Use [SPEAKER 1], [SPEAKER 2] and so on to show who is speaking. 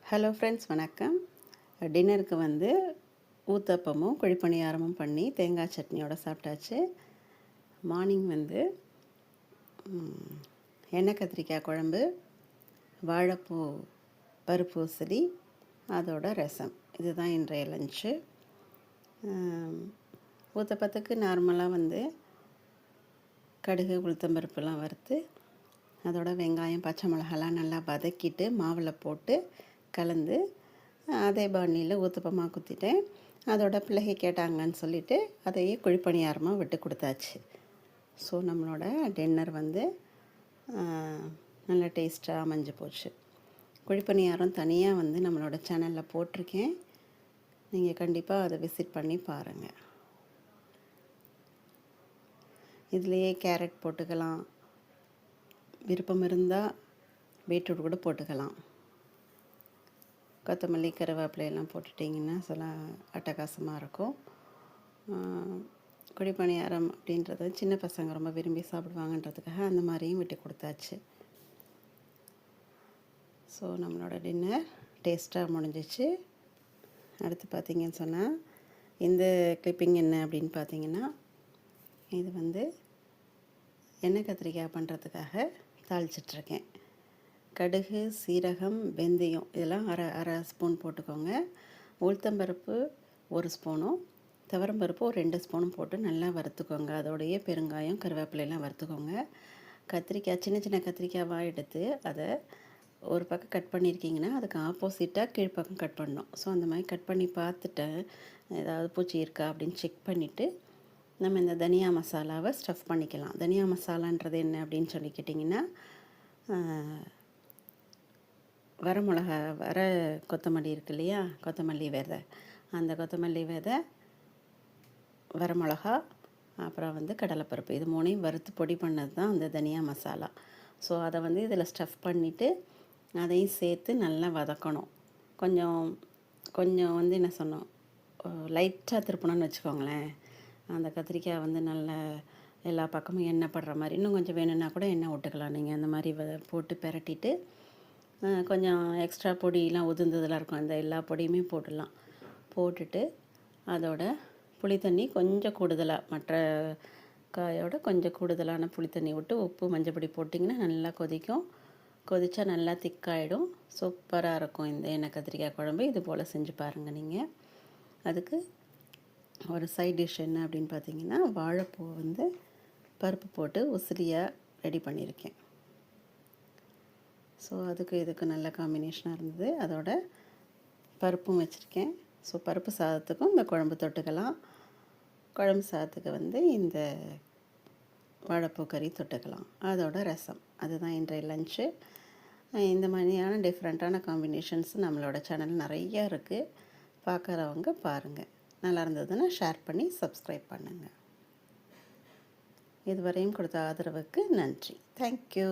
[SPEAKER 1] Hello friends, வணக்கம். டின்னருக்கு வந்து ஊத்தப்பமும் குழிப்பணியாரமும் பண்ணி தேங்காய் சட்னியோடு சாப்பிட்டாச்சு. மார்னிங் வந்து எண்ணெய் கத்திரிக்காய் குழம்பு, வாழைப்பூ பருப்பு உசிலி, அதோட ரசம். இதுதான் இன்றைய லஞ்சு. ஊத்தப்பத்துக்கு நார்மலாக வந்து கடுகு உளுத்தம்பருப்புலாம் வறுத்து அதோட வெங்காயம் பச்சை மிளகாலாம் நல்லா வதக்கிட்டு மாவில் போட்டு கலந்து அதே பாணியில் ஊத்தப்பமாக குத்திட்டேன். அதோட பிள்ளைக கேட்டாங்கன்னு சொல்லிவிட்டு அதையே குழிப்பணியாரமாக விட்டு கொடுத்தாச்சு. ஸோ நம்மளோட டின்னர் வந்து நல்ல டேஸ்ட்டாக அமைஞ்சு போச்சு. குழிப்பணியாரம் தனியாக வந்து நம்மளோட சேனலில் போட்டிருக்கேன். நீங்கள் கண்டிப்பாக அதை விசிட் பண்ணி பாருங்கள். இதுலேயே கேரட் போட்டுக்கலாம், விருப்பம் இருந்தால் பீட்ரூட் கூட போட்டுக்கலாம். கொத்தமல்லி கருவேப்பிலையெல்லாம் போட்டுட்டிங்கன்னா சில அட்டகாசமாக இருக்கும். குழிப்பணியாரம் அப்படின்றது சின்ன பசங்க ரொம்ப விரும்பி சாப்பிடுவாங்கன்றதுக்காக அந்த மாதிரியும் விட்டு கொடுத்தாச்சு. ஸோ நம்மளோட டின்னர் டேஸ்ட்டாக முடிஞ்சிச்சு. அடுத்து பார்த்திங்கன்னு சொன்னால் இந்த கிளிப்பிங் என்ன அப்படின்னு பார்த்தீங்கன்னா, இது வந்து எண்ணெய் கத்திரிக்காய் பண்ணுறதுக்காக தாளிச்சிட்ருக்கேன். கடுகு, சீரகம், வெந்தயம் இதெல்லாம் அரை ஸ்பூன் போட்டுக்கோங்க. உளுத்தம்பருப்பு 1 ஸ்பூனும், துவரம்பருப்பு ஒரு 2 ஸ்பூனும் போட்டு நல்லா வறுத்துக்கோங்க. அதோடைய பெருங்காயம், கருவேப்பிலையெல்லாம் வறுத்துக்கோங்க. கத்திரிக்காய் சின்ன சின்ன கத்திரிக்காவாக எடுத்து அதை ஒரு பக்கம் கட் பண்ணியிருக்கீங்கன்னா அதுக்கு ஆப்போசிட்டாக கீழ்ப்பக்கம் கட் பண்ணணும். ஸோ அந்த மாதிரி கட் பண்ணி பார்த்துட்டு ஏதாவது பூச்சி இருக்கா அப்படின்னு செக் பண்ணிவிட்டு நம்ம இந்த தனியா மசாலாவை ஸ்டஃப் பண்ணிக்கலாம். தனியா மசாலான்றது என்ன அப்படின்னு சொல்லி கேட்டிங்கன்னா, வர கொத்தமல்லி இருக்கு இல்லையா, கொத்தமல்லி விதை, அந்த கொத்தமல்லி விதை, வரமிளகா, அப்புறம் வந்து கடலைப்பருப்பு, இது 3ஐயும் வறுத்து பொடி பண்ணது தான் அந்த தனியா மசாலா. ஸோ அதை வந்து இதில் ஸ்டஃப் பண்ணிவிட்டு அதையும் சேர்த்து நல்லா வதக்கணும். கொஞ்சம் வந்து என்ன சொன்னோம், லைட்டாக திருப்பணும்னு வச்சுக்கோங்களேன். அந்த கத்திரிக்காய் வந்து நல்லா எல்லா பக்கமும் எண்ணெய் படுற மாதிரி, இன்னும் கொஞ்சம் வேணும்னா கூட எண்ணெய் விட்டுக்கலாம் நீங்கள். அந்த மாதிரி போட்டு பெரட்டிட்டு கொஞ்சம் எக்ஸ்ட்ரா பொடியெலாம் உதிர்ந்ததெல்லாம் இருக்கும், அந்த எல்லா பொடியுமே போட்டுடலாம். போட்டுட்டு அதோட புளித்தண்ணி கொஞ்சம் கூடுதலாக, மற்ற காயோட கொஞ்சம் கூடுதலான புளித்தண்ணி விட்டு உப்பு மஞ்சப்பொடி போட்டிங்கன்னா நல்லா கொதிக்கும். கொதித்தா நல்லா திக்காயிடும். சூப்பராக இருக்கும் இந்த எண்ணெய் கத்திரிக்காய் குழம்பு. இது போல் செஞ்சு பாருங்கள் நீங்கள். அதுக்கு ஒரு சைட் டிஷ் என்ன அப்படின்னு பார்த்தீங்கன்னா, வாழைப்பூ வந்து பருப்பு போட்டு உசிலியாக ரெடி பண்ணியிருக்கேன். ஸோ அதுக்கு இதுக்கு நல்ல காம்பினேஷனாக இருந்தது. அதோட பருப்பும் வச்சுருக்கேன். ஸோ பருப்பு சாதத்துக்கும் இந்த குழம்பு தொட்டுக்கலாம். குழம்பு சாதத்துக்கு வந்து இந்த வாழைப்பூ கறி தொட்டுக்கலாம். அதோட ரசம். அதுதான் இன்றைய லஞ்சு. இந்த மாதிரியான டிஃப்ரெண்ட்டான காம்பினேஷன்ஸ் நம்மளோட சேனல் நிறையா இருக்குது. பார்க்குறவங்க பாருங்கள். நல்லா இருந்ததுன்னா ஷேர் பண்ணி சப்ஸ்கிரைப் பண்ணுங்கள். இதுவரையும் கொடுத்த ஆதரவுக்கு நன்றி. தேங்க்யூ.